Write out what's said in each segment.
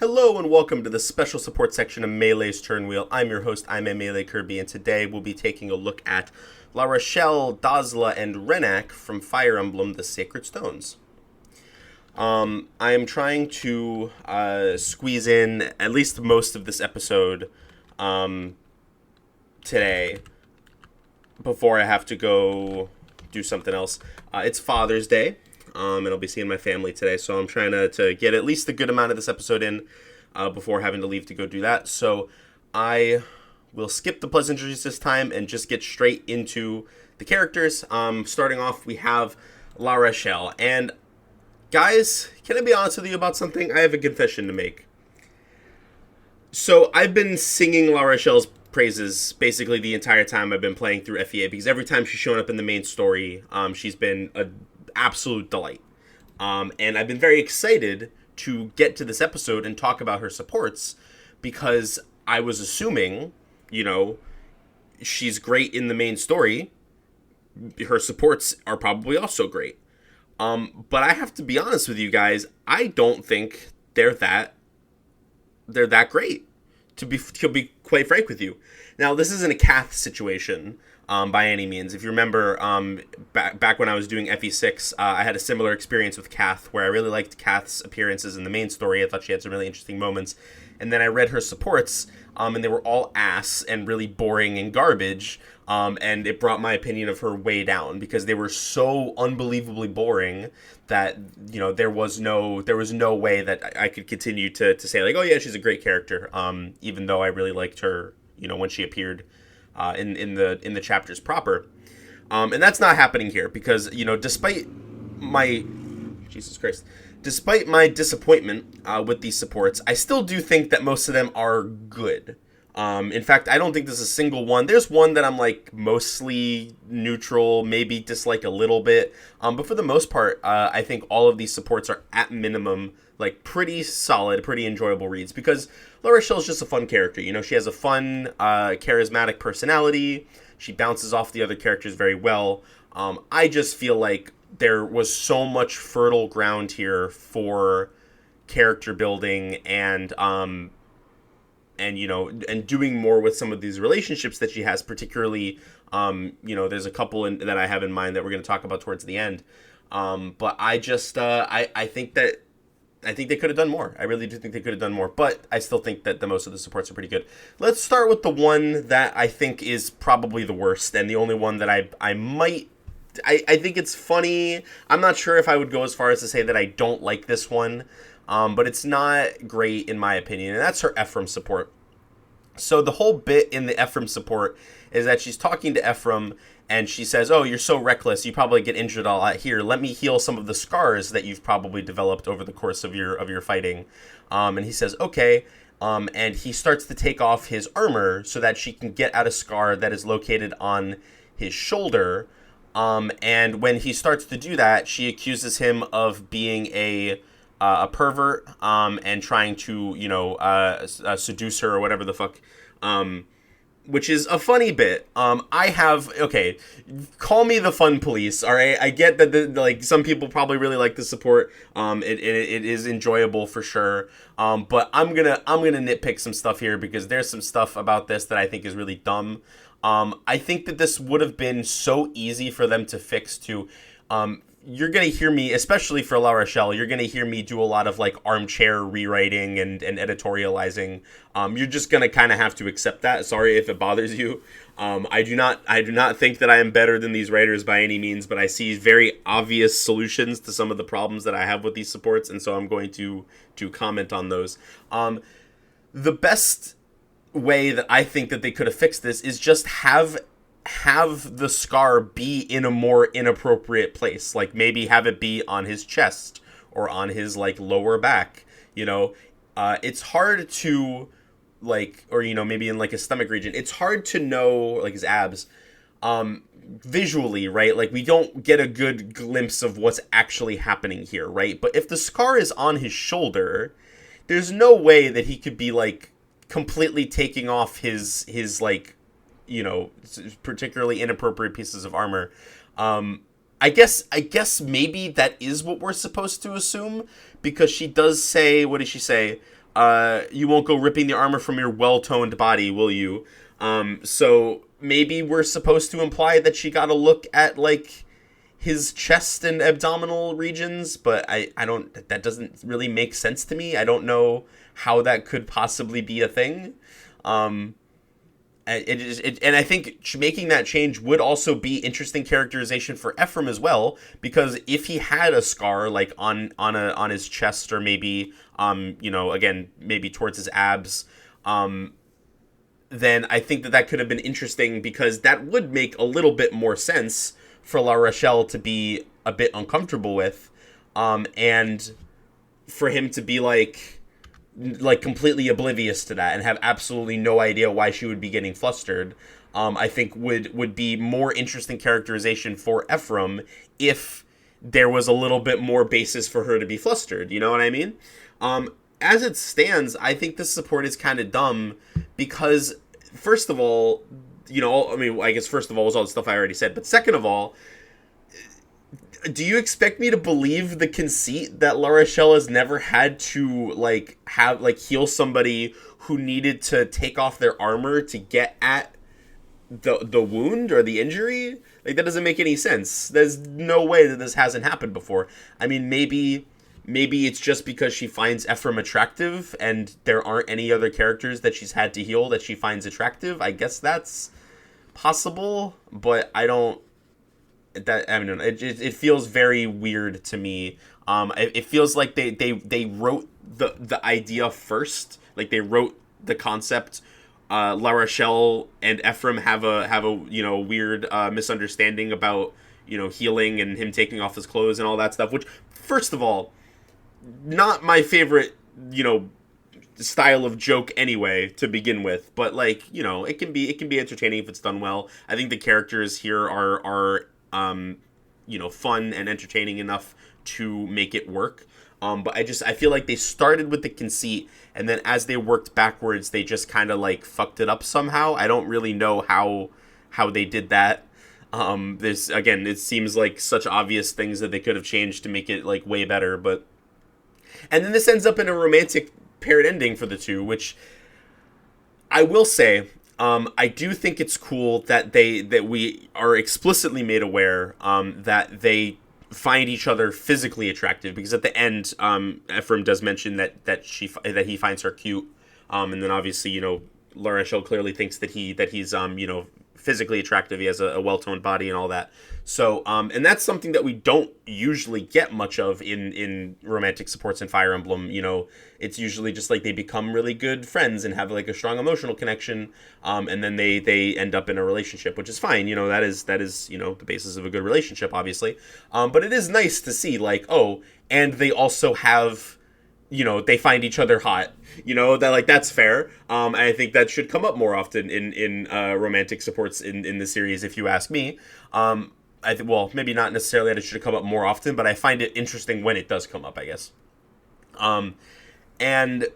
Hello and welcome to the special support section of Melee's Turnwheel. I'm your host, I'm Melee Kirby, and today we'll be taking a look at La Rochelle, Dozla, and Rennac from Fire Emblem: The Sacred Stones. I am trying to squeeze in at least most of this episode today before I have to go do something else. It's Father's Day. And I'll be seeing my family today, so I'm trying to get at least a good amount of this episode in before having to leave to go do that. So I will skip the pleasantries this time and just get straight into the characters. Starting off, we have La Rochelle. And guys, can I be honest with you about something? I have a confession to make. So I've been singing La Rochelle's praises basically the entire time I've been playing through FEA, because every time she's shown up in the main story, she's been a absolute delight. And I've been very excited to get to this episode and talk about her supports, because I was assuming, she's great in the main story. Her supports are probably also great. But I have to be honest with you guys, I don't think they're that great, to be quite frank with you. Now, this isn't a Kath situation, by any means. If you remember, back when I was doing FE6, I had a similar experience with Kath, where I really liked Kath's appearances in the main story. I thought she had some really interesting moments. And then I read her supports, and they were all ass and really boring and garbage. And it brought my opinion of her way down, because they were so unbelievably boring that, there was no way that I could continue to say, like, oh yeah, she's a great character. Even though I really liked her, when she appeared in the chapters proper. And that's not happening here, because, despite my disappointment with these supports, I still do think that most of them are good. In fact, I don't think there's a single one. There's one that I'm like mostly neutral, maybe dislike a little bit. But for the most part, I think all of these supports are at minimum like pretty solid, pretty enjoyable reads, because La Rochelle's just a fun character. She has a fun, charismatic personality. She bounces off the other characters very well. I just feel like there was so much fertile ground here for character building and doing more with some of these relationships that she has, particularly, there's a couple that I have in mind that we're going to talk about towards the end. But I just, I think they could have done more. I really do think they could have done more, but I still think that the most of the supports are pretty good. Let's start with the one that I think is probably the worst, and the only one that I think it's funny. I'm not sure if I would go as far as to say that I don't like this one, but it's not great in my opinion, and that's her Ephraim support. So the whole bit in the Ephraim support is that she's talking to Ephraim, and she says, oh, you're so reckless, you probably get injured a lot. Here, let me heal some of the scars that you've probably developed over the course of your fighting. And he says, okay. And he starts to take off his armor so that she can get at a scar that is located on his shoulder. And when he starts to do that, she accuses him of being a pervert, and trying to, seduce her or whatever the fuck, which is a funny bit. Okay, call me the fun police, all right? I get that, some people probably really like the support. It is enjoyable for sure. But I'm gonna nitpick some stuff here, because there's some stuff about this that I think is really dumb. I think that this would have been so easy for them to fix too. You're going to hear me, especially for La Rochelle, you're going to hear me do a lot of armchair rewriting and editorializing. You're just going to kind of have to accept that. Sorry if it bothers you. I do not think that I am better than these writers by any means, but I see very obvious solutions to some of the problems that I have with these supports, and so I'm going to comment on those. The best way that I think that they could have fixed this is just have the scar be in a more inappropriate place. Like maybe have it be on his chest or on his lower back. It's hard to or maybe in his stomach region. It's hard to know his abs visually, right? We don't get a good glimpse of what's actually happening here, right? But if the scar is on his shoulder, there's no way that he could be completely taking off his particularly inappropriate pieces of armor. I guess maybe that is what we're supposed to assume, because she does say, what does she say? you won't go ripping the armor from your well-toned body, will you? So maybe we're supposed to imply that she got a look at, like, his chest and abdominal regions, but I don't, that doesn't really make sense to me. I don't know how that could possibly be a thing. And I think making that change would also be interesting characterization for Ephraim as well, because if he had a scar like on his chest, or maybe again maybe towards his abs, then I think that could have been interesting, because that would make a little bit more sense for La Rochelle to be a bit uncomfortable with, and for him to be like completely oblivious to that and have absolutely no idea why she would be getting flustered. I think would be more interesting characterization for Ephraim if there was a little bit more basis for her to be flustered. You know what I mean? As it stands, I think this support is kind of dumb, because first of all, I guess first of all was all the stuff I already said, but second of all, do you expect me to believe the conceit that La Rochelle has never had to heal somebody who needed to take off their armor to get at the wound or the injury? Like, that doesn't make any sense. There's no way that this hasn't happened before. I mean, maybe it's just because she finds Ephraim attractive and there aren't any other characters that she's had to heal that she finds attractive. I guess that's possible, but I don't know. It feels very weird to me. It feels like they wrote the idea first. Like, they wrote the concept. La Rochelle and Ephraim have a weird misunderstanding about healing and him taking off his clothes and all that stuff. Which, first of all, not my favorite style of joke anyway to begin with. But it can be entertaining if it's done well. I think the characters here are fun and entertaining enough to make it work. But I feel like they started with the conceit, and then as they worked backwards, they just kind of fucked it up somehow. I don't really know how they did that. It seems like such obvious things that they could have changed to make it way better. And then this ends up in a romantic paired ending for the two, which I will say, I do think it's cool that we are explicitly made aware that they find each other physically attractive, because at the end, Ephraim does mention that he finds her cute, and then obviously La Rochelle clearly thinks that he's physically attractive. He has a well-toned body and all that. So, and that's something that we don't usually get much of in romantic supports in Fire Emblem. It's usually just they become really good friends and have a strong emotional connection, and then they end up in a relationship, which is fine. That is the basis of a good relationship, obviously. But it is nice to see and they also have, they find each other hot. That's fair. And I think that should come up more often in romantic supports in the series, if you ask me. Maybe not necessarily that it should come up more often, but I find it interesting when it does come up, I guess. And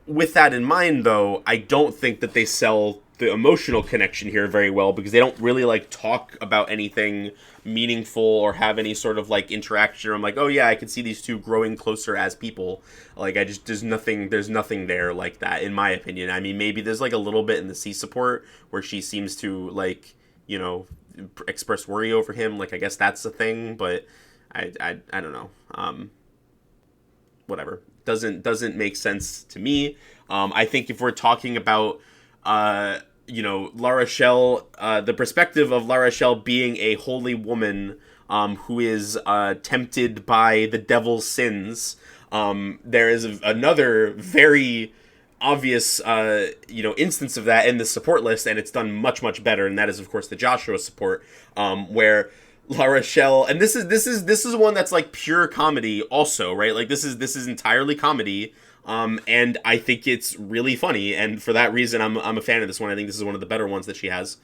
with that in mind, though, I don't think that they sell the emotional connection here very well, because they don't really talk about anything meaningful or have any sort of interaction. I'm oh yeah, I can see these two growing closer as people. There's nothing there like that, in my opinion. I mean, maybe there's a little bit in the C support where she seems to express worry over him. I guess that's the thing, but I don't know. Whatever. Doesn't make sense to me. I think if we're talking about La Rochelle, the perspective of La Rochelle being a holy woman who is tempted by the devil's sins, there is another very obvious instance of that in the support list, and it's done much, much better, and that is of course the Joshua support, where La Rochelle, and this is one that's pure comedy also, right? This is entirely comedy, and I think it's really funny, and for that reason I'm a fan of this one. I think this is one of the better ones that she has.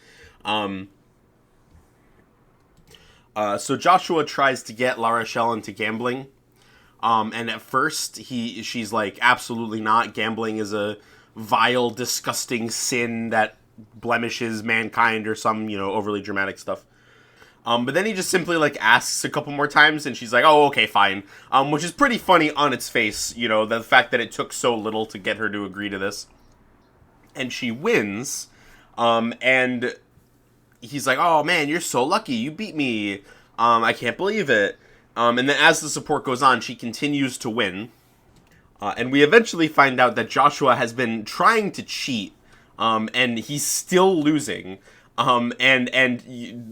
So Joshua tries to get La Rochelle into gambling. And at first she's absolutely not. Gambling is a vile, disgusting sin that blemishes mankind or some, overly dramatic stuff. But then he just simply like asks a couple more times, and she's like, "Oh, okay, fine." Which is pretty funny on its face, you know, the fact that it took so little to get her to agree to this. And she wins, and he's like, "Oh man, you're so lucky, you beat me. I can't believe it." And then as the support goes on, she continues to win. And we eventually find out that Joshua has been trying to cheat, and he's still losing. And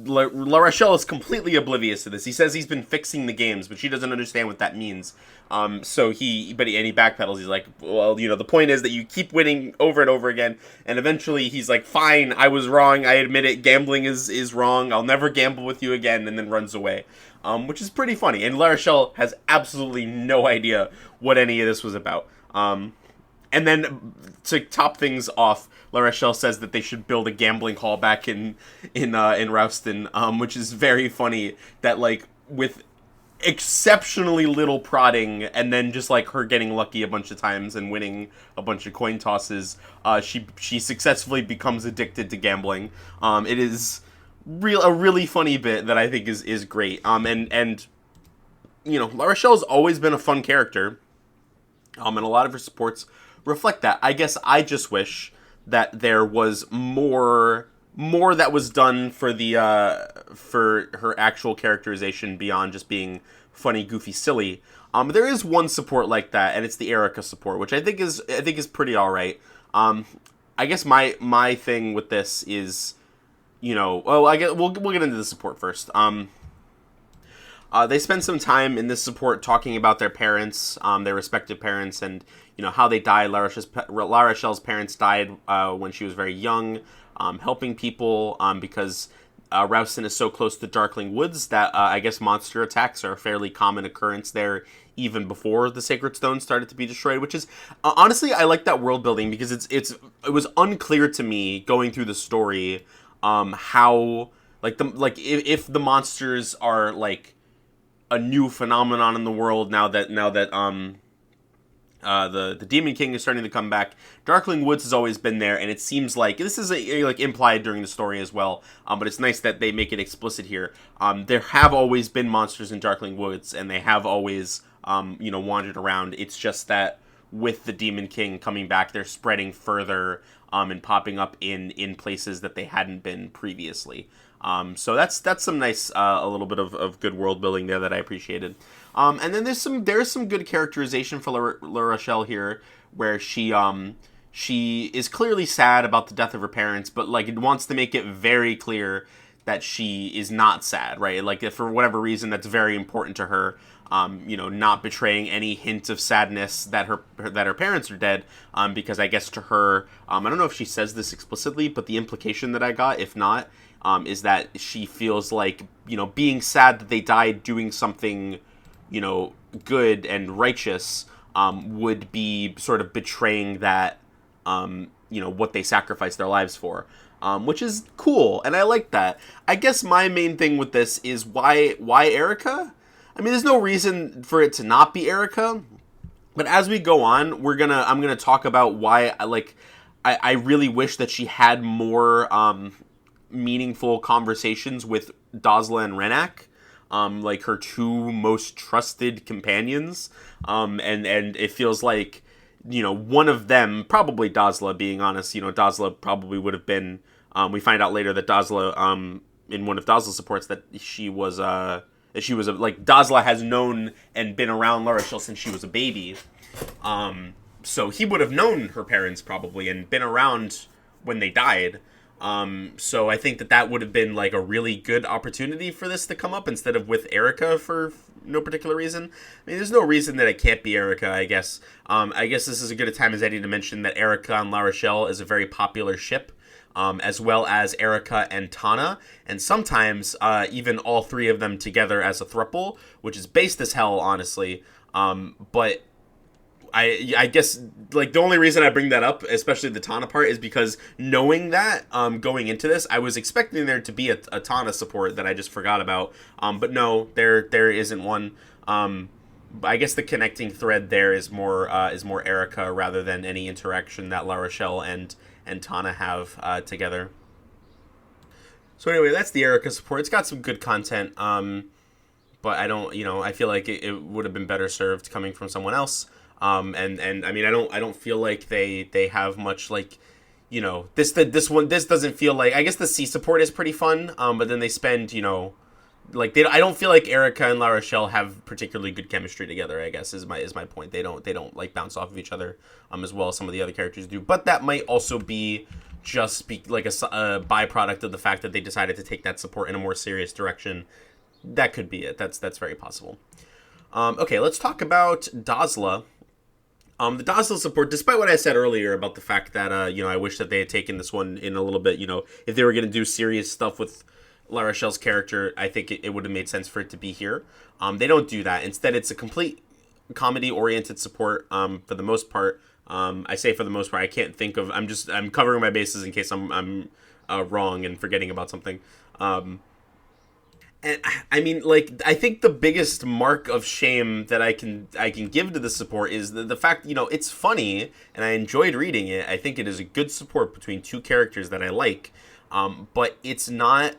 La Rochelle is completely oblivious to this. He says he's been fixing the games, but she doesn't understand what that means. So he backpedals. He's like, well, you know, the point is that you keep winning over and over again, and eventually he's like, fine, I was wrong. I admit it. Gambling is wrong. I'll never gamble with you again, and then runs away. Which is pretty funny. And La Rochelle has absolutely no idea what any of this was about. And then to top things off, La Rochelle says that they should build a gambling hall back in Rouston, which is very funny. That like with exceptionally little prodding, and then just like her getting lucky a bunch of times and winning a bunch of coin tosses, she successfully becomes addicted to gambling. It is a really funny bit that I think is great. And you know, La Rochelle's always been a fun character. And a lot of her supports reflect that. I guess I just wish that there was more that was done for for her actual characterization beyond just being funny, goofy, silly. There is one support like that, and it's the Erica support, which I think is pretty all right. I guess my thing with this is, you know, well, I guess we'll get into the support first. They spend some time in this support talking about their parents, their respective parents, and you know how they died. La Rochelle's parents died when she was very young, helping people because Rouston is so close to Darkling Woods that I guess monster attacks are a fairly common occurrence there, even before the Sacred Stone started to be destroyed. Which is honestly, I like that world building because it was unclear to me going through the story how if the monsters are like a new phenomenon in the world now that the Demon King is starting to come back. Darkling Woods has always been there, and it seems like this is like implied during the story as well. But it's nice that they make it explicit here. There have always been monsters in Darkling Woods, and they have always wandered around. It's just that with the Demon King coming back, they're spreading further and popping up in places that they hadn't been previously. So that's some nice, a little bit of good world building there that I appreciated. And then there's some good characterization for La Rochelle here, where she is clearly sad about the death of her parents, but like it wants to make it very clear that she is not sad, right? Like if for whatever reason that's very important to her. Not betraying any hint of sadness that her parents are dead, because I guess to her, I don't know if she says this explicitly, but the implication that I got, if not, is that she feels like, being sad that they died doing something, good and righteous, would be sort of betraying that, what they sacrificed their lives for. Which is cool, and I like that. I guess my main thing with this is why Erica? I mean, there's no reason for it to not be Erica, but as we go on, I'm gonna talk about why I really wish that she had more meaningful conversations with Dozla and Rennac, like her two most trusted companions, and it feels like one of them, probably Dozla, being honest, Dozla probably would have been. We find out later that Dozla, in one of Dozla's supports, that she was Dozla has known and been around La Rochelle since she was a baby. So he would have known her parents probably and been around when they died. So I think that would have been like a really good opportunity for this to come up instead of with Erica for no particular reason. I mean, there's no reason that it can't be Erica, I guess. I guess this is as good a time as any to mention that Erica and La Rochelle is a very popular ship. As well as Erica and Tana, and sometimes even all three of them together as a throuple, which is based as hell, honestly. But I guess like the only reason I bring that up, especially the Tana part, is because knowing that going into this, I was expecting there to be a Tana support that I just forgot about. But no, there isn't one. I guess the connecting thread there is more Erica rather than any interaction that La Rochelle and Tana have together. So anyway, that's the Erica support. It's got some good content, but I don't, I feel like it would have been better served coming from someone else. And I mean, I don't feel like they have much like, this doesn't feel like, I guess the C support is pretty fun. But then they spend, like I don't feel like Erica and La Rochelle have particularly good chemistry together. I guess is my point. They don't like bounce off of each other as well as some of the other characters do. But that might also be like a byproduct of the fact that they decided to take that support in a more serious direction. That could be it. That's very possible. Okay, let's talk about Dozla. The Dozla support, despite what I said earlier about the fact that I wish that they had taken this one in a little bit. If they were going to do serious stuff with La Rochelle's character, I think it would have made sense for it to be here. They don't do that. Instead, it's a complete comedy-oriented support for the most part. I say for the most part. I can't think of. I'm covering my bases in case I'm wrong and forgetting about something. And I mean, like, I think the biggest mark of shame that I can give to the support is the fact, it's funny and I enjoyed reading it. I think it is a good support between two characters that I like, but it's not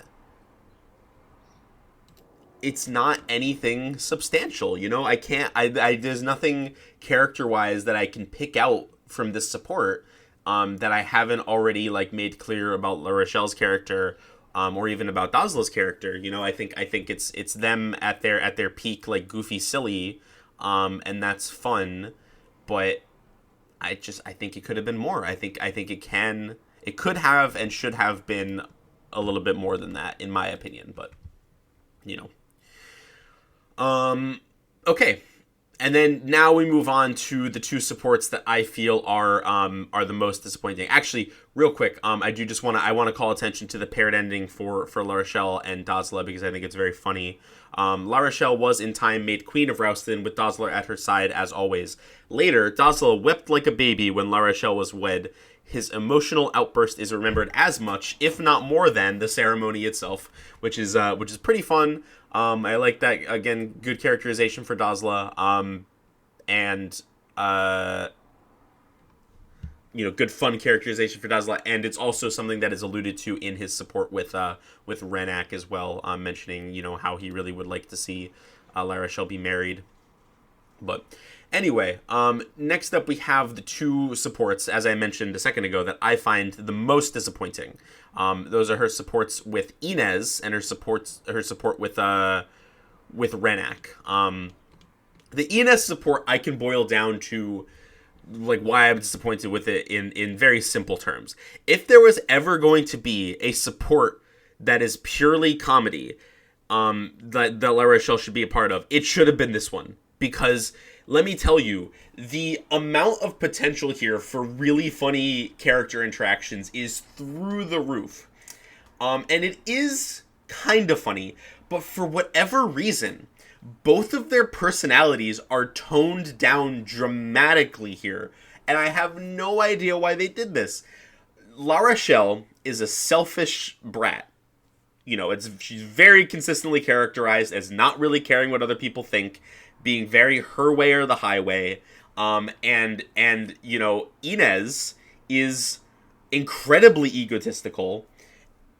anything substantial. There's nothing character-wise that I can pick out from this support that I haven't already like made clear about La Rochelle's character, or even about Dozla's character. I think it's them at their peak, like goofy, silly, and that's fun. But I think it could have been more. I think it could have and should have been a little bit more than that, in my opinion. But okay. And then now we move on to the two supports that I feel are the most disappointing. Actually, real quick, I want to call attention to the paired ending for La Rochelle and Dozla, because I think it's very funny. La Rochelle was in time made Queen of Rouston with Dozla at her side as always. Later, Dozla wept like a baby when La Rochelle was wed. His emotional outburst is remembered as much, if not more than, the ceremony itself, which is pretty fun. I like that. Again, good characterization for Dozla, and good fun characterization for Dozla, and it's also something that is alluded to in his support with Rennac as well, mentioning how he really would like to see La Rochelle be married. But anyway, next up we have the two supports, as I mentioned a second ago, that I find the most disappointing. Those are her supports with Inez and her support with Rennac. The Inez support I can boil down to like why I'm disappointed with it in very simple terms. If there was ever going to be a support that is purely comedy, that La Rochelle should be a part of, it should have been this one. Because let me tell you, the amount of potential here for really funny character interactions is through the roof. And it is kind of funny, but for whatever reason, both of their personalities are toned down dramatically here. And I have no idea why they did this. La Rochelle is a selfish brat. She's very consistently characterized as not really caring what other people think, being very her way or the highway. And Inez is incredibly egotistical,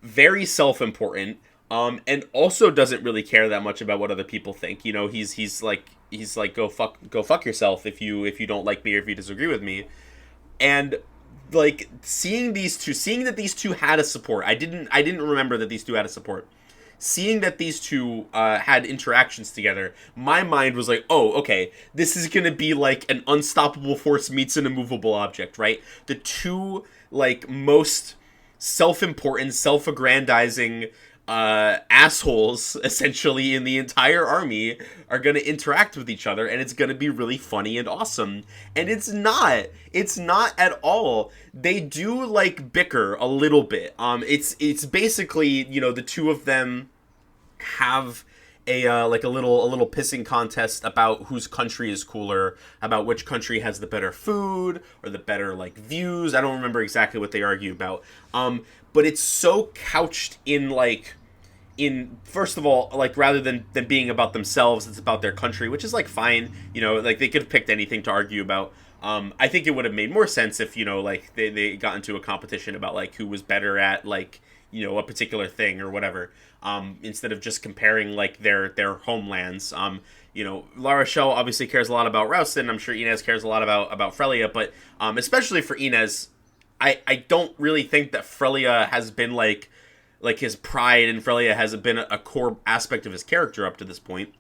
very self-important, and also doesn't really care that much about what other people think. He's like go fuck yourself if you don't like me or if you disagree with me. And like seeing that these two had a support. I didn't remember that these two had a support. Seeing that these two had interactions together, my mind was like, oh, okay, this is going to be like an unstoppable force meets an immovable object, right? The two, like, most self-important, self-aggrandizing assholes, essentially, in the entire army are going to interact with each other, and it's going to be really funny and awesome. And it's not at all. They do, like, bicker a little bit. It's basically, the two of them have a little pissing contest about whose country is cooler, about which country has the better food or the better like views. I don't remember exactly what they argue about. But it's so couched in first of all, like rather than being about themselves, it's about their country, which is like fine. Like they could have picked anything to argue about. I think it would have made more sense if, like they got into a competition about like who was better at like, a particular thing or whatever, instead of just comparing like their homelands. La Rochelle obviously cares a lot about Rouston. I'm sure Inez cares a lot about Frelia, but especially for Inez, I don't really think that Frelia has been like his pride in Frelia has been a core aspect of his character up to this point.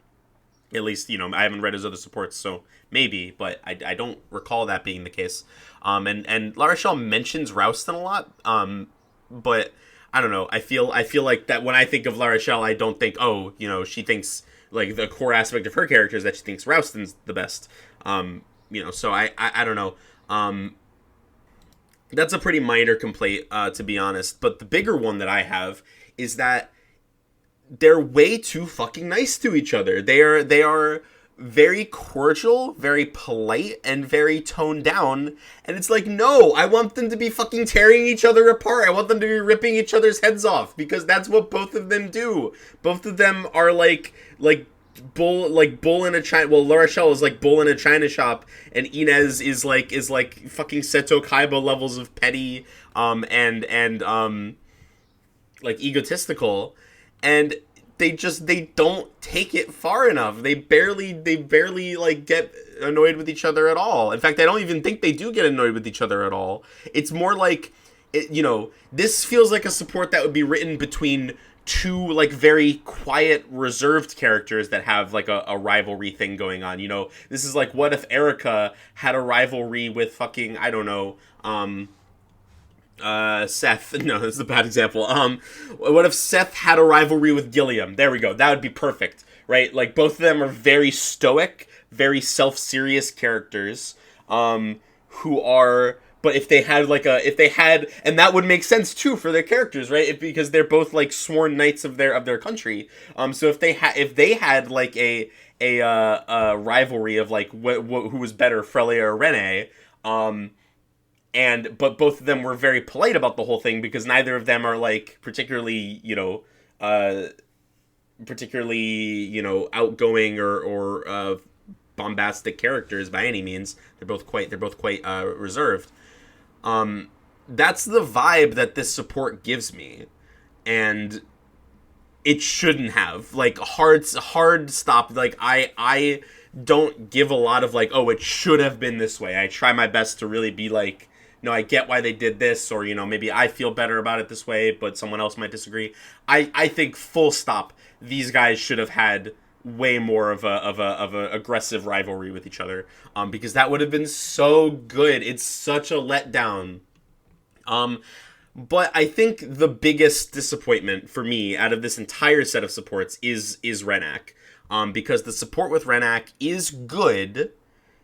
At least, I haven't read his other supports, so maybe, but I don't recall that being the case. And La Rochelle mentions Rouston a lot, but I don't know. I feel like that when I think of La Rochelle, I don't think, she thinks, like, the core aspect of her character is that she thinks Rouston's the best. So I don't know. That's a pretty minor complaint, to be honest. But the bigger one that I have is that they're way too fucking nice to each other. They are very cordial, very polite, and very toned down. And it's like, no, I want them to be fucking tearing each other apart. I want them to be ripping each other's heads off, because that's what both of them do. Both of them are like bull in a china. Well, La Rochelle is like bull in a china shop, and Inez is like fucking Seto Kaiba levels of petty, and like egotistical. And they don't take it far enough. They barely like get annoyed with each other at all. In fact, I don't even think they do get annoyed with each other at all. It's more like, this feels like a support that would be written between two like very quiet, reserved characters that have like a rivalry thing going on. This is like, what if Erica had a rivalry with fucking, I don't know, Seth. No, this is a bad example. What if Seth had a rivalry with Gilliam? There we go. That would be perfect, right? Like, both of them are very stoic, very self-serious characters, who are. But if they had, and that would make sense too for their characters, right? Because they're both like sworn knights of their country. So if they had like a rivalry of like who was better, Frelia or Rennac, but both of them were very polite about the whole thing, because neither of them are like particularly outgoing or bombastic characters by any means. They're both quite reserved. That's the vibe that this support gives me, and it shouldn't have. Like, hard stop. Like, I don't give a lot of like, oh, it should have been this way. I try my best to really be like, no, I get why they did this, or maybe I feel better about it this way, but someone else might disagree. I think full stop, these guys should have had way more of a aggressive rivalry with each other, because that would have been so good. It's such a letdown. But I think the biggest disappointment for me out of this entire set of supports is Rennac, because the support with Rennac is good.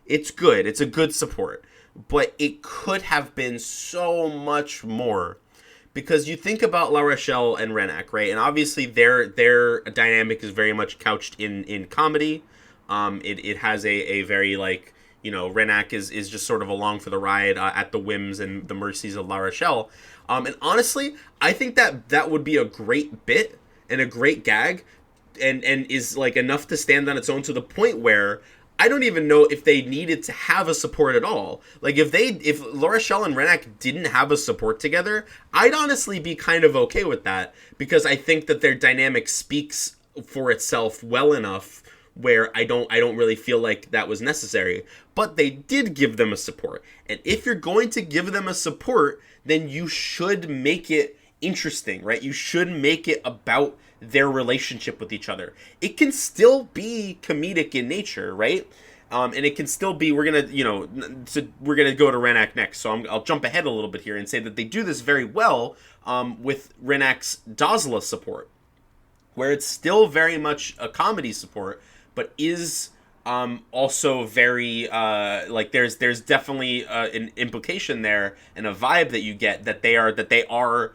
It's good. It's a good support. But it could have been so much more, because you think about La Rochelle and Rennac, right? And obviously their dynamic is very much couched in comedy. It has a very like, Rennac is just sort of along for the ride at the whims and the mercies of La Rochelle. And honestly, I think that would be a great bit and a great gag, and is like enough to stand on its own, to the point where I don't even know if they needed to have a support at all. Like, if La Rochelle and Rennac didn't have a support together, I'd honestly be kind of okay with that, because I think that their dynamic speaks for itself well enough where I don't really feel like that was necessary. But they did give them a support. And if you're going to give them a support, then you should make it interesting, right? You should make it about their relationship with each other. It can still be comedic in nature, right? And it can still be, we're gonna go to Rennac next, so I'll jump ahead a little bit here and say that they do this very well with Rennac's Dozla support, where it's still very much a comedy support, but is also very like there's definitely an implication there and a vibe that you get that they are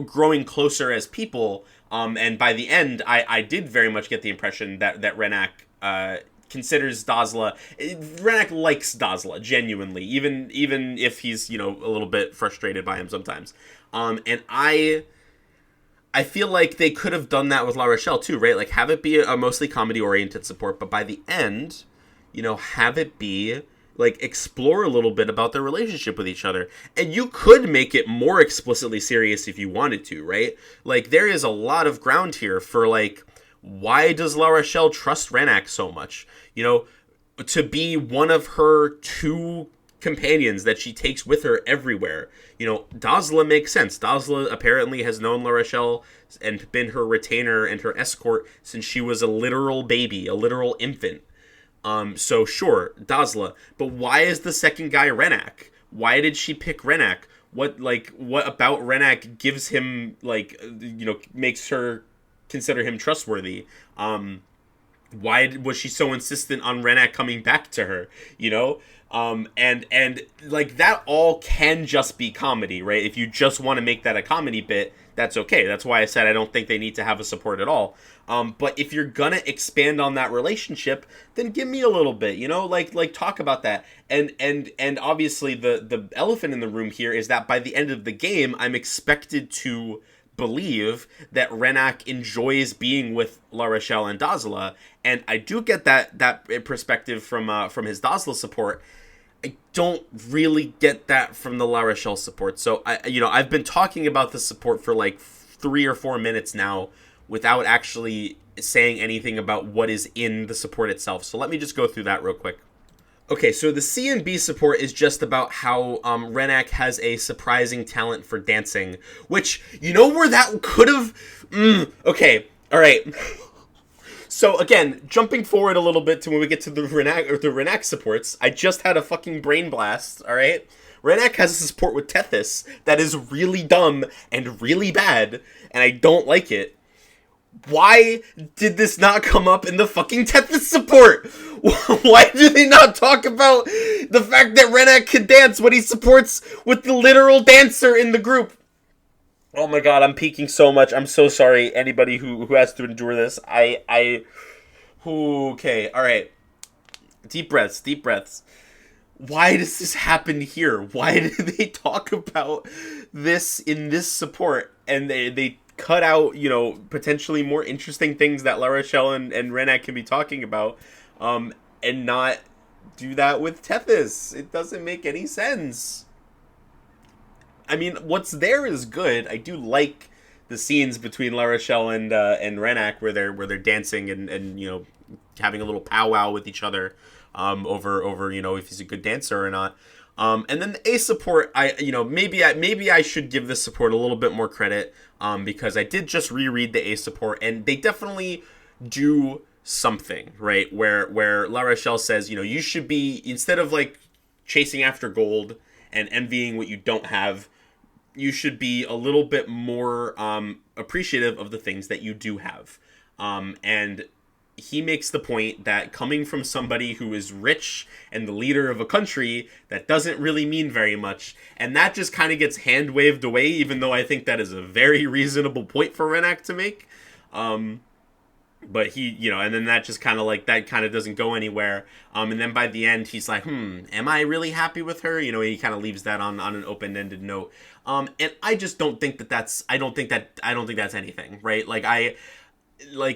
growing closer as people, and by the end, I did very much get the impression that Rennac considers Dozla. Rennac likes Dozla genuinely, even if he's a little bit frustrated by him sometimes. And I feel like they could have done that with La Rochelle too, right? Like, have it be a mostly comedy oriented support, but by the end, have it be like explore a little bit about their relationship with each other. And you could make it more explicitly serious if you wanted to, right? Like there is a lot of ground here for like, why does La Rochelle trust Rennac so much? You know, to be one of her two companions that she takes with her everywhere. You know, Dozla makes sense. Dozla apparently has known La Rochelle and been her retainer and her escort since she was a literal baby, a literal infant. So sure, Dozla. But why is the second guy Rennac? Why did she pick Rennac? What about Rennac gives him, like, you know, makes her consider him trustworthy? Why was she so insistent on Rennac coming back to her? You know? And like that all can just be comedy, right? If you just want to make that a comedy bit, that's okay. That's why I said I don't think they need to have a support at all. But if you're gonna expand on that relationship, then give me a little bit, you know, like talk about that. And obviously the elephant in the room here is that by the end of the game, I'm expected to believe that Rennac enjoys being with La Rochelle and Dozla, and I do get that perspective from his Dozla support. I don't really get that from the La Rochelle support. So I've been talking about the support for like 3 or 4 minutes now without actually saying anything about what is in the support itself. So let me just go through that real quick. Okay, so the C and B support is just about how Rennac has a surprising talent for dancing, which, you know where that could have... okay, all right. So again, jumping forward a little bit to when we get to the Rennac supports, I just had a fucking brain blast, all right? Rennac has a support with Tethys that is really dumb and really bad, and I don't like it. Why did this not come up in the fucking Tethys support? Why do they not talk about the fact that Rennac can dance when he supports with the literal dancer in the group? Oh my god, I'm peaking so much. I'm so sorry, anybody who has to endure this. Okay, alright. Deep breaths. Why does this happen here? Why do they talk about this in this support? And they cut out, you know, potentially more interesting things that La Rochelle and Rennac can be talking about, and not do that with Tethys. It doesn't make any sense. I mean, what's there is good. I do like the scenes between La Rochelle and Rennac where they're dancing and you know, having a little powwow with each other over you know, if he's a good dancer or not. And then the A support, maybe I should give this support a little bit more credit, because I did just reread the A support, and they definitely do something, right? Where La Rochelle says, you know, you should be, instead of like chasing after gold and envying what you don't have, you should be a little bit more appreciative of the things that you do have. And he makes the point that coming from somebody who is rich and the leader of a country, that doesn't really mean very much. And that just kind of gets hand waved away, even though I think that is a very reasonable point for Rennac to make. But he, you know, and then that just kind of like, that kind of doesn't go anywhere. And then by the end, he's like, am I really happy with her? You know, he kind of leaves that on an open-ended note. And I just don't think that's anything, right? Like,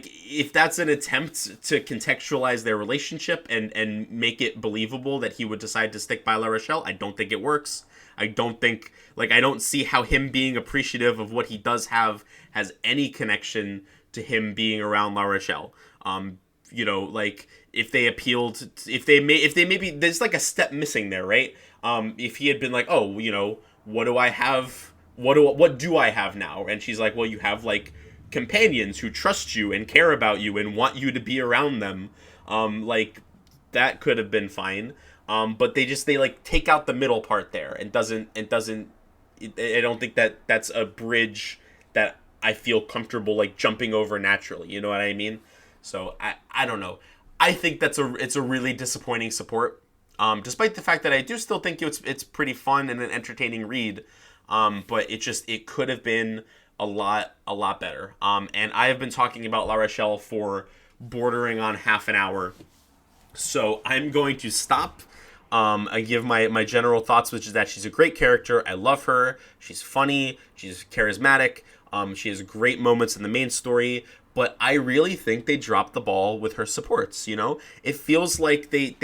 if that's an attempt to contextualize their relationship and make it believable that he would decide to stick by La Rochelle, I don't think it works. I don't see how him being appreciative of what he does have has any connection to him being around La Rochelle. You know, like, if they appealed, if they maybe, there's like a step missing there, right? If he had been like, oh, you know, what do I have? What do I have now? And she's like, well, you have like companions who trust you and care about you and want you to be around them. Like, that could have been fine. But they like take out the middle part there and I don't think that's a bridge that I feel comfortable like jumping over naturally. You know what I mean? So I don't know. I think it's a really disappointing support. Despite the fact that I do still think it's pretty fun and an entertaining read. But it could have been a lot better. And I have been talking about La Rochelle for bordering on half an hour. So I'm going to stop. I give my general thoughts, which is that she's a great character. I love her. She's funny. She's charismatic. She has great moments in the main story. but I really think they dropped the ball with her supports. It feels like they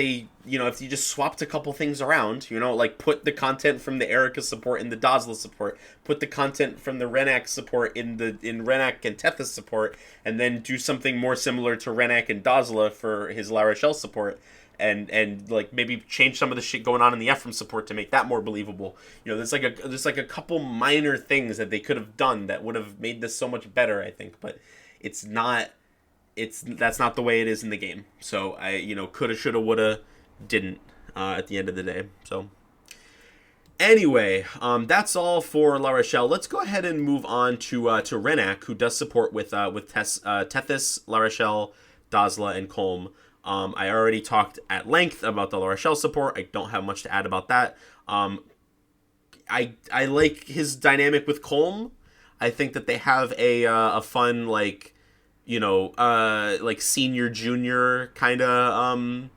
if you just swapped a couple things around, like put the content from the Erica support in the Dozla support, put the content from the Rennac support in Rennac and Tethys support, and then do something more similar to Rennac and Dozla for his La Rochelle support. And like maybe change some of the shit going on in the Ephraim support to make that more believable. There's like a couple minor things that they could have done that would have made this so much better, I think. But that's not the way it is in the game. So I coulda, shoulda, woulda, didn't at the end of the day. So anyway, that's all for La Rochelle. Let's go ahead and move on to Rennac, who does support with Tethys, La Rochelle, Dozla, and Colm. I already talked at length about the La Rochelle support. I don't have much to add about that. I like his dynamic with Colm. I think that they have a fun like senior junior kind of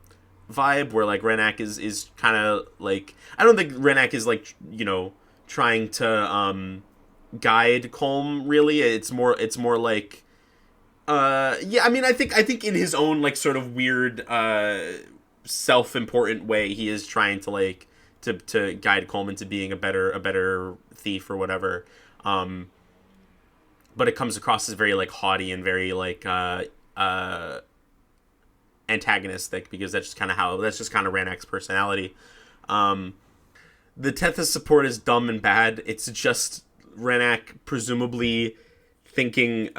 vibe where like Rennac is kind of like, I don't think Rennac is like trying to guide Colm really. It's more like. I mean, I think in his own like sort of weird, self-important way, he is trying to like to guide Colm into being a better thief or whatever. But it comes across as very like haughty and very like antagonistic, because that's just kind of Rennac's personality. The Tethys support is dumb and bad. It's just Rennac presumably thinking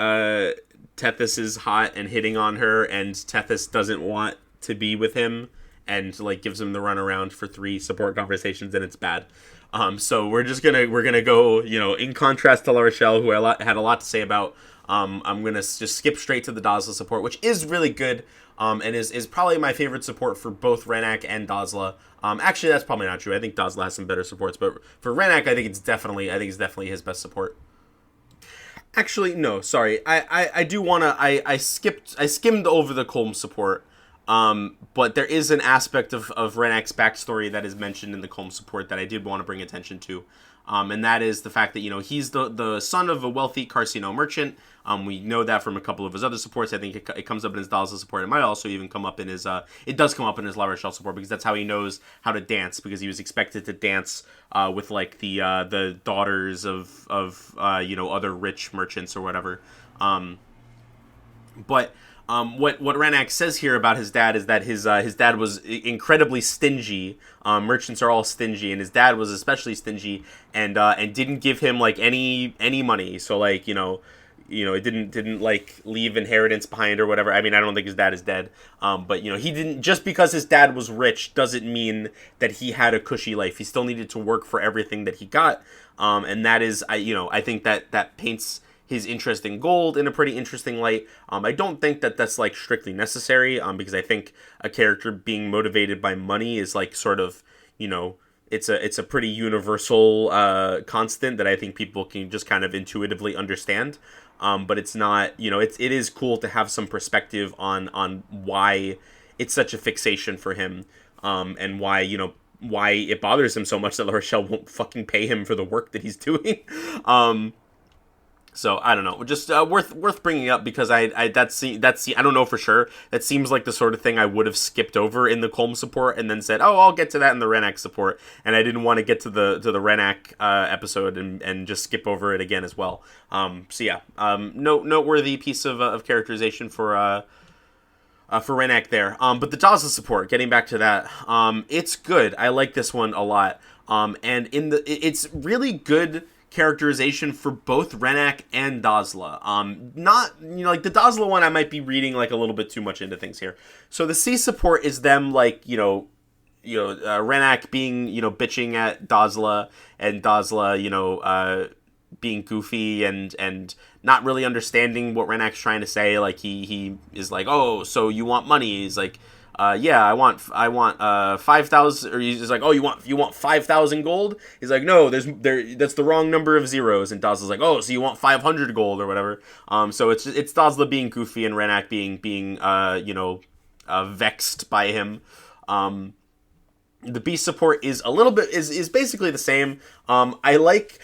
Tethys is hot and hitting on her, and Tethys doesn't want to be with him, and like gives him the runaround for 3 support conversations, and it's bad. So we're gonna go, in contrast to La Rochelle, who I had a lot to say about. I'm gonna just skip straight to the Dozla support, which is really good, and is probably my favorite support for both Rennac and Dozla. Actually, that's probably not true. I think Dozla has some better supports, but for Rennac, I think it's definitely his best support. Actually, no, sorry. I do want to... I skimmed over the Colm support, but there is an aspect of Rennac's backstory that is mentioned in the Colm support that I did want to bring attention to. And that is the fact that, he's the son of a wealthy Carcino merchant. We know that from a couple of his other supports. I think it comes up in his Dozla support. It might also even come up in his... it does come up in his La Rochelle support, because that's how he knows how to dance, because he was expected to dance with, like, the daughters of other rich merchants or whatever. What Rennac says here about his dad is that his dad was incredibly stingy. Merchants are all stingy, and his dad was especially stingy, and didn't give him like any money. So like it didn't like leave inheritance behind or whatever. I mean, I don't think his dad is dead. But he didn't, just because his dad was rich doesn't mean that he had a cushy life. He still needed to work for everything that he got. And that is, I think that paints his interest in gold in a pretty interesting light. I don't think that that's like strictly necessary, because I think a character being motivated by money is like sort of, it's a pretty universal constant that I think people can just kind of intuitively understand. But it's not, it is cool to have some perspective on why it's such a fixation for him, and why it bothers him so much that La Rochelle won't fucking pay him for the work that he's doing. So I don't know, just worth bringing up, because I don't know for sure. That seems like the sort of thing I would have skipped over in the Colm support and then said, oh, I'll get to that in the Rennac support, and I didn't want to get to the Rennac episode and just skip over it again as well. So yeah, noteworthy piece of characterization for Rennac there. But the Dozla support, getting back to that, it's good. I like this one a lot. And it's really good characterization for both Rennac and Dozla. Not, like the Dozla one, I might be reading like a little bit too much into things here. So the C support is them like, Rennac being, bitching at Dozla, and Dozla, being goofy and not really understanding what Rennac's trying to say. Like he is like, oh, so you want money? He's like, yeah, I want 5,000, or he's like, oh, you want 5,000 gold? He's like, no, that's the wrong number of zeros. And Dozla's like, oh, so you want 500 gold or whatever. So it's Dozla being goofy and Rennac being vexed by him. The beast support is a little bit is basically the same. I like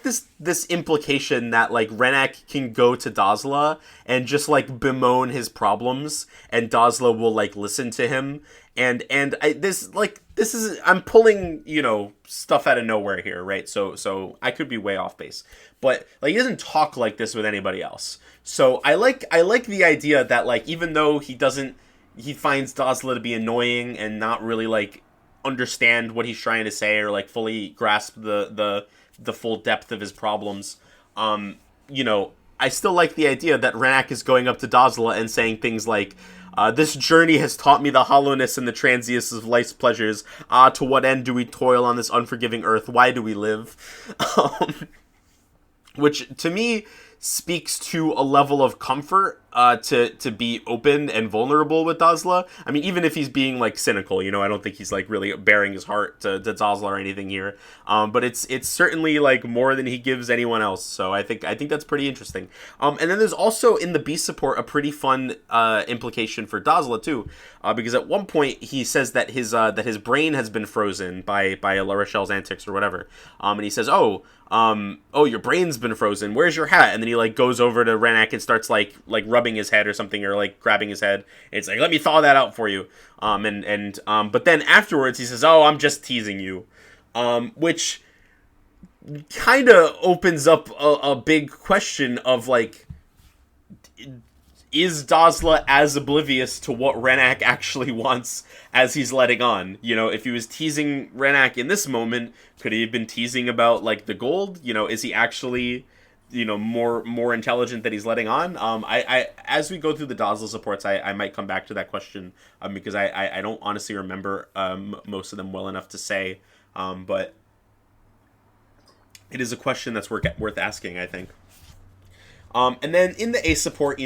this implication that like Rennac can go to Dozla and just like bemoan his problems, and Dozla will like listen to him. And this is I'm pulling stuff out of nowhere here, right? So I could be way off base, but like he doesn't talk like this with anybody else. So I like the idea that like even though he finds Dozla to be annoying and not really like understand what he's trying to say or like fully grasp the full depth of his problems. I still like the idea that Rennac is going up to Dozla and saying things like, this journey has taught me the hollowness and the transience of life's pleasures. To what end do we toil on this unforgiving earth? Why do we live? Which to me speaks to a level of comfort to be open and vulnerable with Dozla. I mean, even if he's being like cynical, I don't think he's like really bearing his heart to Dozla or anything here. But it's certainly like more than he gives anyone else. So I think that's pretty interesting. And then there's also in the beast support a pretty fun implication for Dozla too, because at one point he says that his brain has been frozen by La Rochelle's antics or whatever. And he says, oh, your brain's been frozen. Where's your hat? And then he like goes over to Rennac and starts like rubbing his head or something, or like grabbing his head. And it's like, let me thaw that out for you. But then afterwards he says, oh, I'm just teasing you, which kind of opens up a big question of like, is Dozla as oblivious to what Rennac actually wants as he's letting on? If he was teasing Rennac in this moment, could he have been teasing about like the gold? Is he actually, more intelligent that he's letting on? I as we go through the Dozla supports, I might come back to that question, because I don't honestly remember most of them well enough to say, but it is a question that's worth asking, I think. And then in the ace support,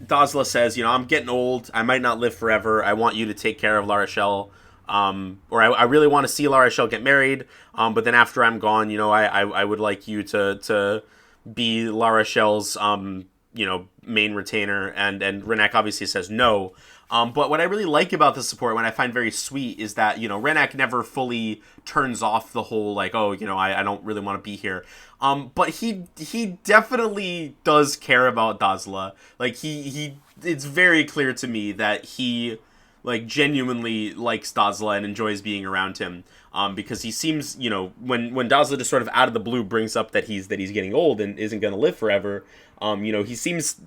Dozla says, I'm getting old. I might not live forever. I want you to take care of La Rochelle. Or I really want to see La Rochelle get married. But then after I'm gone, I would like you to be La Rochelle's, main retainer. And Rennac obviously says no. But what I really like about the support, what I find very sweet, is that, Rennac never fully turns off the whole, like, oh, I don't really want to be here. But he definitely does care about Dozla. Like, it's very clear to me that he, like, genuinely likes Dozla and enjoys being around him. Because he seems, when Dozla just sort of out of the blue brings up that he's getting old and isn't going to live forever, he seems,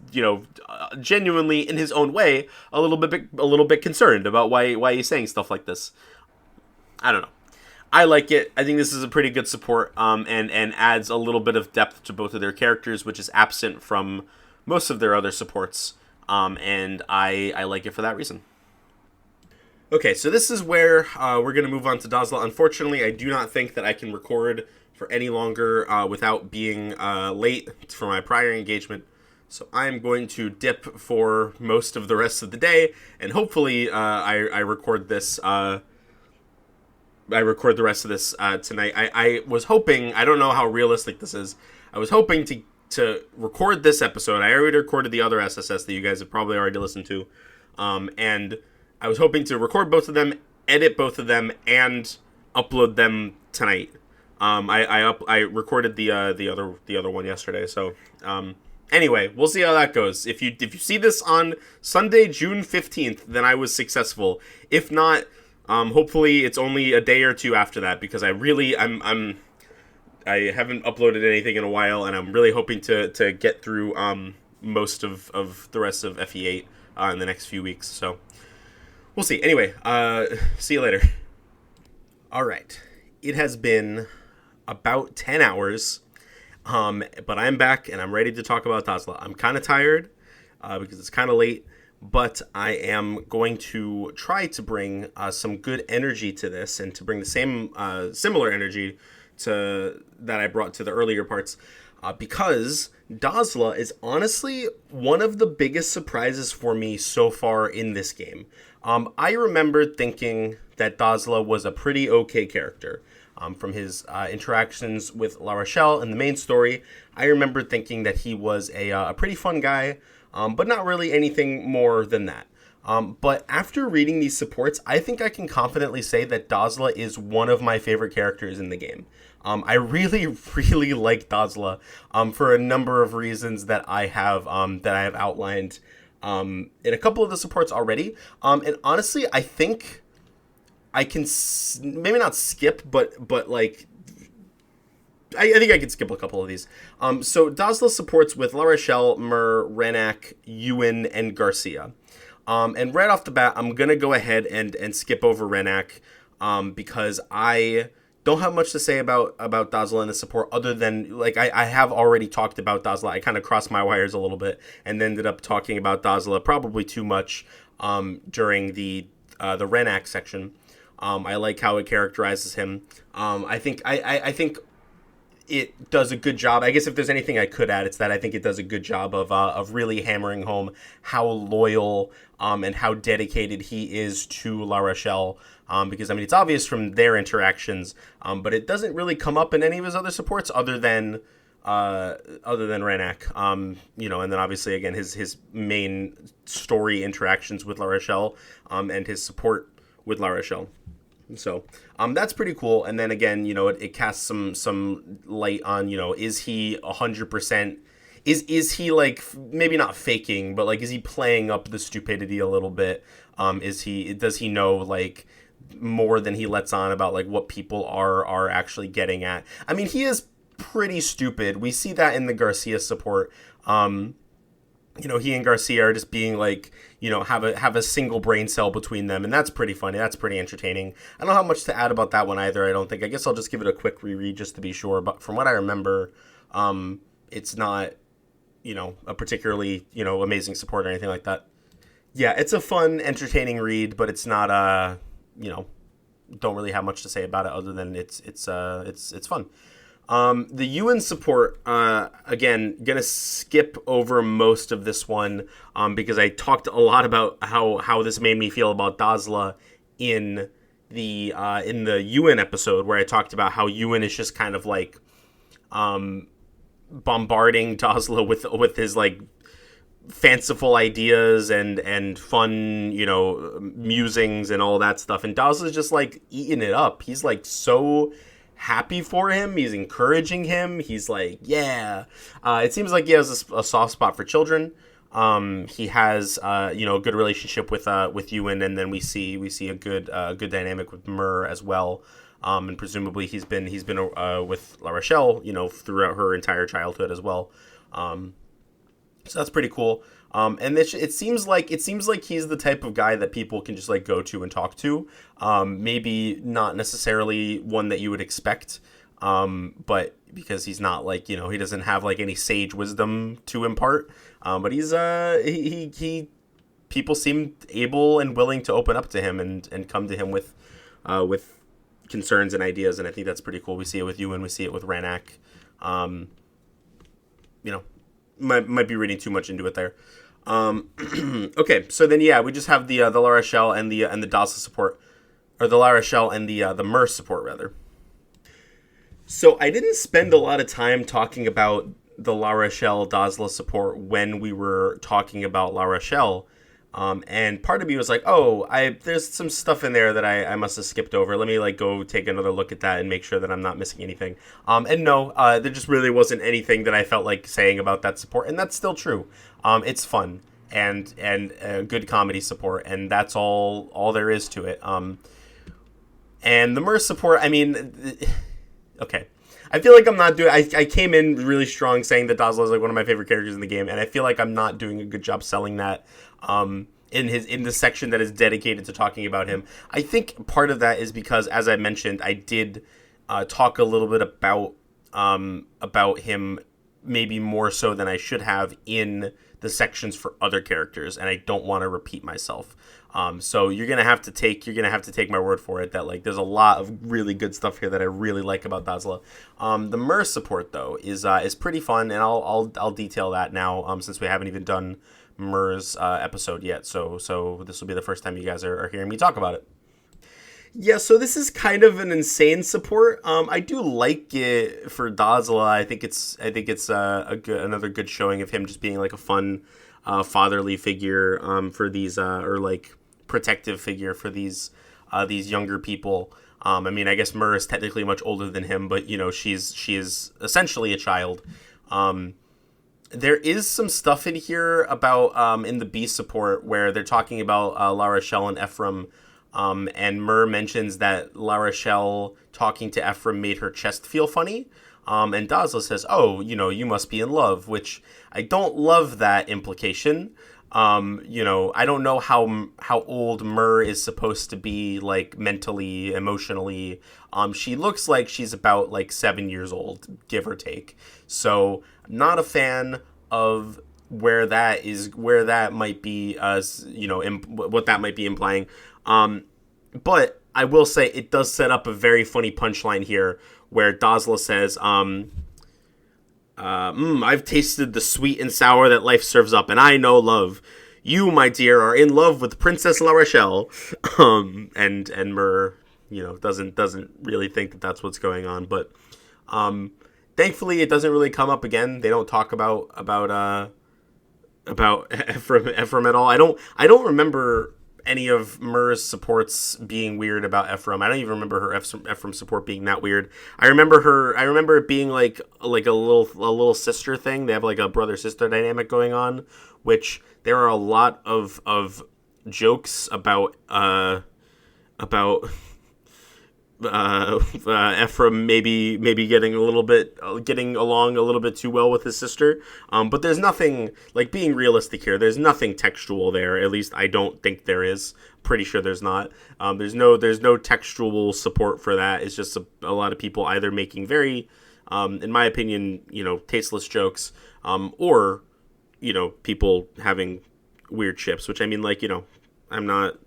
genuinely in his own way a little bit concerned about why he's saying stuff like this. I don't know. I like it. I think this is a pretty good support, and adds a little bit of depth to both of their characters, which is absent from most of their other supports. And I like it for that reason. Okay, so this is where we're going to move on to Dozla. Unfortunately, I do not think that I can record for any longer without being late for my prior engagement. So I'm going to dip for most of the rest of the day, and hopefully I record this. I record the rest of this tonight. I was hoping, I don't know how realistic this is, I was hoping to record this episode. I already recorded the other SSS that you guys have probably already listened to. And I was hoping to record both of them, edit both of them, and upload them tonight. I recorded the other one yesterday. So anyway, we'll see how that goes. If you see this on Sunday, June 15th, then I was successful. If not, hopefully it's only a day or two after that, because I haven't uploaded anything in a while, and I'm really hoping to get through most of the rest of FE8 in the next few weeks. So we'll see. Anyway, see you later. All right. It has been about 10 hours, but I'm back and I'm ready to talk about Dozla. I'm kind of tired because it's kind of late, but I am going to try to bring some good energy to this, and to bring the same similar energy to that I brought to the earlier parts, because Dozla is honestly one of the biggest surprises for me so far in this game. I remember thinking that Dozla was a pretty okay character. From his interactions with La Rochelle in the main story, I remember thinking that he was a pretty fun guy, but not really anything more than that. But after reading these supports, I think I can confidently say that Dozla is one of my favorite characters in the game. I really, really like Dozla for a number of reasons that I have outlined in a couple of the supports already. And honestly, I think I can maybe not skip, but like I think I could skip a couple of these. So Dozla supports with La Rochelle, Mur, Rennac, Ewan, and Garcia. And right off the bat, I'm going to go ahead and skip over Rennac because I don't have much to say about Dozla and the support other than, like, I have already talked about Dozla. I kind of crossed my wires a little bit and ended up talking about Dozla probably too much during the Rennac section. I like how it characterizes him. I think it does a good job. I guess if there's anything I could add, it's that I think it does a good job of really hammering home how loyal and how dedicated he is to La Rochelle. Because I mean, it's obvious from their interactions, but it doesn't really come up in any of his other supports other than Rennac. And then obviously again his main story interactions with La Rochelle, and his support with La Rochelle. So that's pretty cool. And then again, it casts some light on, is he 100%? Is he like maybe not faking, but like is he playing up the stupidity a little bit? Does he know like more than he lets on about like what people are actually getting at? I mean, he is pretty stupid. We see that in the Garcia support. He and Garcia are just being like, have a single brain cell between them, and that's pretty funny. That's pretty entertaining. I don't have much to add about that one either, I don't think. I guess I'll just give it a quick reread just to be sure, but from what I remember, it's not, a particularly, amazing support or anything like that. Yeah, it's a fun, entertaining read, but it's not, don't really have much to say about it other than it's fun. The Ewan support, again, gonna skip over most of this one because I talked a lot about how this made me feel about Dozla in the Ewan episode, where I talked about how Ewan is just kind of like bombarding Dozla with his like fanciful ideas and fun, musings and all that stuff, and Dozla's just like eating it up. He's like so happy for him. He's encouraging him. He's like, yeah. It seems like he has a soft spot for children. He has a good relationship with Ewan, and then we see a good dynamic with Mur as well. And presumably he's been with La Rochelle, throughout her entire childhood as well. So that's pretty cool. And it seems like he's the type of guy that people can just like go to and talk to. Maybe not necessarily one that you would expect, but because he's not like, he doesn't have like any sage wisdom to impart. But he's he people seem able and willing to open up to him and come to him with concerns and ideas, and I think that's pretty cool. We see it with Ewan, we see it with Rennac. Might be reading too much into it there. Okay, so then we just have the La Rochelle and the Dozla support, or the La Rochelle and the Mur support rather. So I didn't spend a lot of time talking about the La Rochelle Dozla support when we were talking about La Rochelle. And part of me was like, there's some stuff in there that I must have skipped over. Let me like go take another look at that and make sure that I'm not missing anything. And no, there just really wasn't anything that I felt like saying about that support, and that's still true. It's fun and good comedy support, and that's all there is to it. And the Mur support, I mean, okay. I feel like I'm not doing... I came in really strong saying that Dozla is like one of my favorite characters in the game, and I feel like I'm not doing a good job selling that in the section that is dedicated to talking about him. I think part of that is because, as I mentioned, I did talk a little bit about him maybe more so than I should have in the sections for other characters, and I don't want to repeat myself. So you're gonna have to take my word for it that like there's a lot of really good stuff here that I really like about Dozla. The Mur support though is pretty fun, and I'll detail that now since we haven't even done Mur's episode yet. So this will be the first time you guys are hearing me talk about it. Yeah, so this is kind of an insane support. I do like it for Dozla. I think it's another good showing of him just being like a fun fatherly figure for these or like protective figure for these younger people. I mean, I guess Mur is technically much older than him, but she is essentially a child. There is some stuff in here about in the B support where they're talking about La Rochelle and Ephraim, and Mur mentions that La Rochelle talking to Ephraim made her chest feel funny. And Dozla says, "Oh, you must be in love," which I don't love that implication. I don't know how old Mur is supposed to be, like mentally, emotionally. She looks like she's about like 7 years old, give or take. So not a fan of where that might be, what that might be implying. But I will say it does set up a very funny punchline here where Dozla says, I've tasted the sweet and sour that life serves up, and I know love. You, my dear, are in love with Princess La Rochelle. And Mur, doesn't really think that that's what's going on. But thankfully, it doesn't really come up again. They don't talk about Ephraim at all. I don't remember any of Mur's supports being weird about Ephraim. I don't even remember her Ephraim support being that weird. I remember it being like a little sister thing. They have like a brother sister dynamic going on, which there are a lot of jokes about Ephraim maybe getting along a little bit too well with his sister. But there's nothing, like, being realistic here, there's nothing textual there. At least I don't think there is. Pretty sure there's not. There's no textual support for that. It's just a lot of people either making very, in my opinion, tasteless jokes, or, people having weird ships, which I mean, like, I'm not.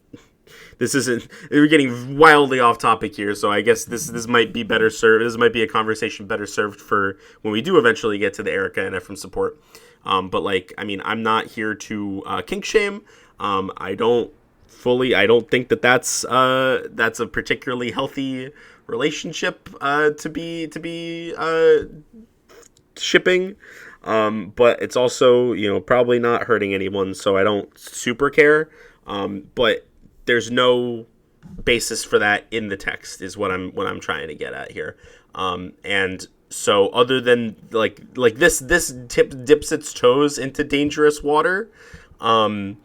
We're getting wildly off topic here, so I guess this might be better served. This might be a conversation better served for when we do eventually get to the Erica and Ephraim support. But like, I mean, I'm not here to kink shame. I don't think that's a particularly healthy relationship to be shipping. But it's also probably not hurting anyone, so I don't super care. But there's no basis for that in the text is what I'm trying to get at here. And so other than like this dips its toes into dangerous water, but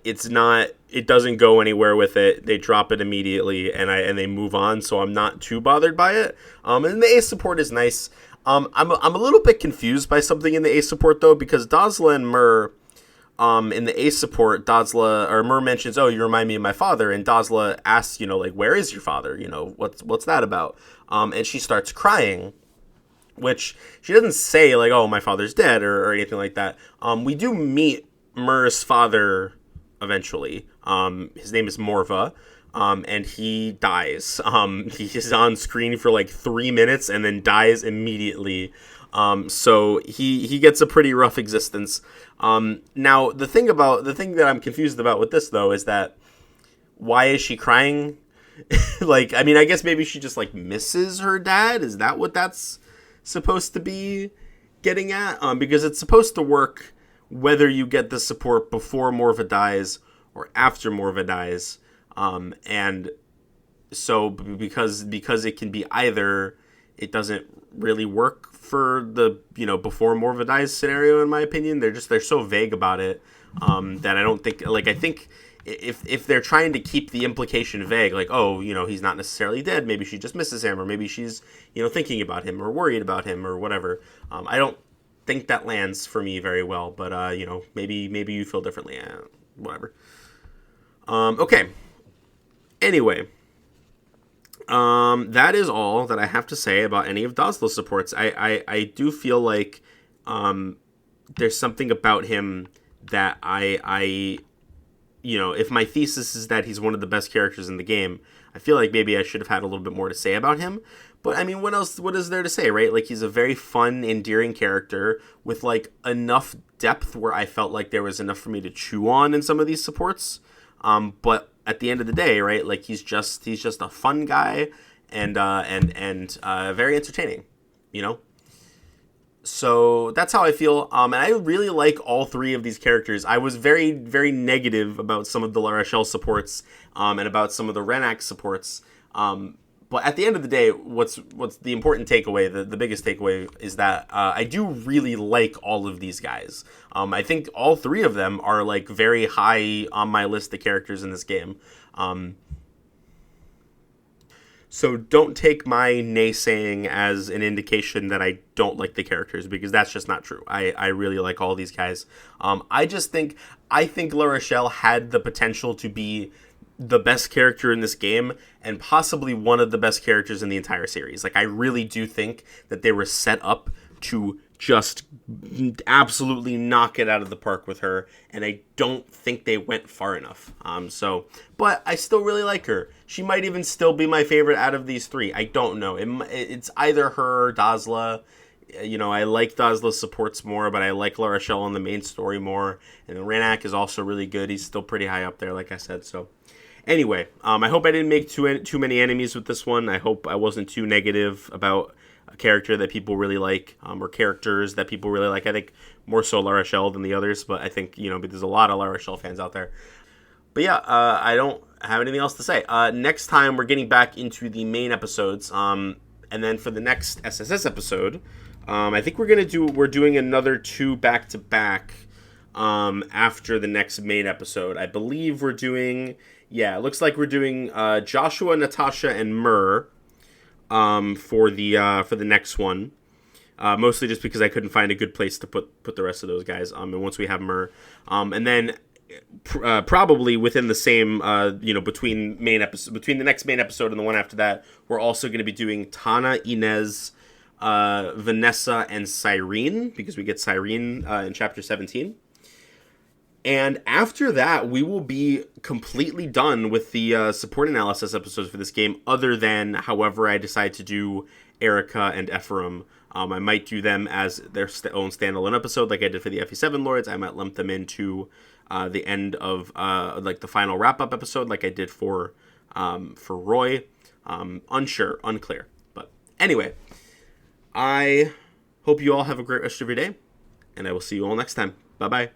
it doesn't go anywhere with it. They drop it immediately and they move on, so I'm not too bothered by it. And the A support is nice. I'm a little bit confused by something in the A support though, because Dozla and Mur, in the A support, Mur mentions, "Oh, you remind me of my father," and Dozla asks, like, "Where is your father? What's that about?" And she starts crying, which she doesn't say like, "Oh, my father's dead," or anything like that. We do meet Mur's father eventually. His name is Morva, and he dies. He is on screen for like 3 minutes and then dies immediately. So he gets a pretty rough existence. Now the thing that I'm confused about with this though is that why is she crying? Like, I mean, I guess maybe she just like misses her dad. Is that what that's supposed to be getting at? Because it's supposed to work whether you get the support before Morva dies or after Morva dies. And so because it can be either, it doesn't really work for the before Morva dies scenario, in my opinion. They're so vague about it that I don't think, like, I think if they're trying to keep the implication vague, like, oh, he's not necessarily dead, maybe she just misses him, or maybe she's thinking about him or worried about him or whatever, I don't think that lands for me very well, but maybe you feel differently. Whatever. Okay, anyway, that is all that I have to say about any of Dozla's supports. I do feel like there's something about him that I if my thesis is that he's one of the best characters in the game, I feel like maybe I should have had a little bit more to say about him. But I mean, what is there to say, right? Like, he's a very fun, endearing character with like enough depth where I felt like there was enough for me to chew on in some of these supports. But at the end of the day, right, like, he's just a fun guy and very entertaining, So that's how I feel. And I really like all three of these characters. I was very, very negative about some of the La Rochelle supports, and about some of the Rennac supports. But at the end of the day, what's the important takeaway, the biggest takeaway, is that I do really like all of these guys. I think all three of them are like very high on my list of characters in this game. So don't take my naysaying as an indication that I don't like the characters, because that's just not true. I really like all these guys. I think La Rochelle had the potential to be the best character in this game, and possibly one of the best characters in the entire series. Like, I really do think that they were set up to just absolutely knock it out of the park with her, and I don't think they went far enough. But I still really like her. She might even still be my favorite out of these three. I don't know. It's either her or Dozla. I like Dozla's supports more, but I like La Rochelle on the main story more. And Rennac is also really good. He's still pretty high up there, like I said. So anyway, I hope I didn't make too many enemies with this one. I hope I wasn't too negative about a character that people really like, or characters that people really like. I think more so La Rochelle than the others, but I think, but there's a lot of La Rochelle fans out there. But yeah, I don't have anything else to say. Next time, we're getting back into the main episodes, and then for the next SSS episode, I think we're doing another 2 back-to-back after the next main episode. I believe we're doing, it looks like we're doing Joshua, Natasha, and Myrrh for the next one. Mostly just because I couldn't find a good place to put the rest of those guys. And once we have Myrrh, and then probably within the same between the next main episode and the one after that, we're also going to be doing Tana, Inez, Vanessa, and Cyrene, because we get Cyrene in chapter 17. And after that, we will be completely done with the support analysis episodes for this game, other than, however, I decide to do Erica and Ephraim. I might do them as their own standalone episode, like I did for the FE7 Lords. I might lump them into the end of the final wrap-up episode, like I did for Roy. Unclear. But anyway, I hope you all have a great rest of your day, and I will see you all next time. Bye-bye.